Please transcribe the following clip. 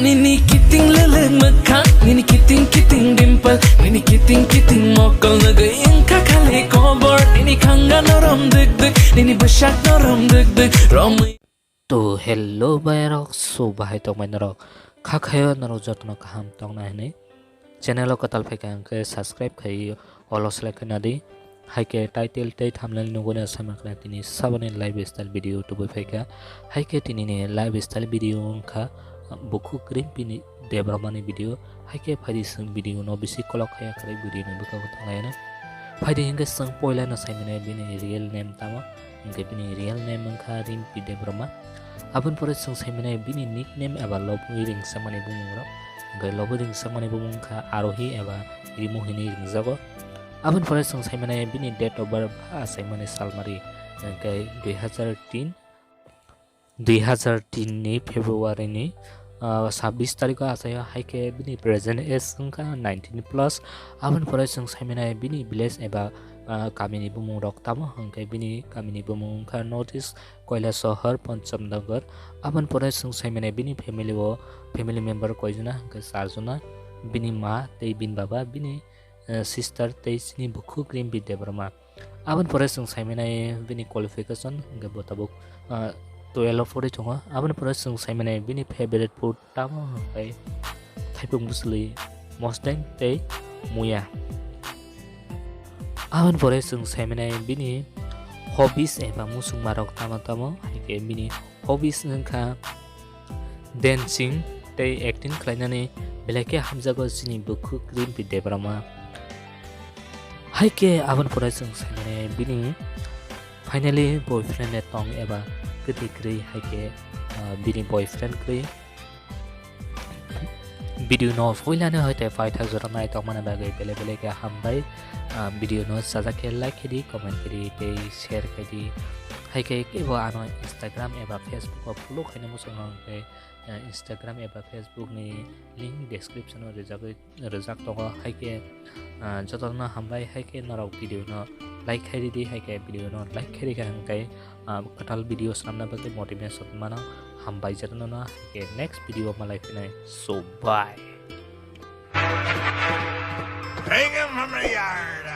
Nini kiting leleng mekak, nini kiting dimple, nini kiting mokol nagayang kakali kobor, nini kanga norom deg nini besyak norom deg rom. तो hello भाई rock सो भाई तो मैं rock खायो नरो जतन काम तंग ना है चैनल को तल फेंका अंक सब्सक्राइब खाई ऑल सेलेक्ट करना दी हाई के टाइटल टे थंबनेल नुगोने असम करना तिनी सबने लाइव स्टाइल वीडियो यूट्यूब फेंका हाई के तिनी ने लाइव स्टाइल वीडियो उनका बुकु रिम्पी देबरमा ने वीडियो हाई के फाइदी संग वीडियो नो बिसी कलक खाया करे वीडियो ने बुका थांगाय ना फाइदी हिंगे संग पॉइला न साइमने बिनी रियल नेम तामा हिंगे बिनी रियल नेम उनका Rimpy Debbarma Abon pore sung saimane bini nickname eba lobu ring samane bumungro gai lobu ring samane bumungka arohi eba rimuhini ringjago abon pore sung saimane bini date of birth saimane salmari gai 2003 ni February ni 26 तारिख आसाया हाइके बिनी present age संका 19 plus abon pore sung saimane bini village eba Kamini बुमुं रक्तामो हंके बिनी कामिनी बुमुं का नोटिस कोयला शहर पंचम नगर आबन परे संग साइमने बिनी फैमिली मेंबर कोइजना हंके सारजना बिनी मा तै बिन बाबा बिनी सिस्टर तै सिनी बुखु रिम्पी देबरमा आबन परे संग साइमने बिनी क्वालिफिकेशन हंके बताबो 12 फरे थंगा आबन परे संग साइमने बिनी फेवरेट फूड तामो हंके थाइपुं बुसली मस्टें तै मुया Awan pore sung saimane bini hobbies eba musung marok tama haike bini hobbies nangka dancing tei acting khlainani belake hamjago sini buku Rimpi Debbarma haike awan pore sung saimane bini finally boyfriend tong eba ketikri haike bini boyfriend kri video no foilane hoite 5000 nai tong mana bagai bele ke hambai video no saja ke like kedi comment kedi te share kedi hai ke bo ano Instagram eba Facebook ko follow khane mo song ke Instagram eba Facebook ni link description o rejak to hai ke jotona hambai hai ke narok video no like kedi di hai ke video no like kedi kan kai katal video samna bagai motivation mana hambai jatna na ke next video ma life nai so bye. Bring him from the yard.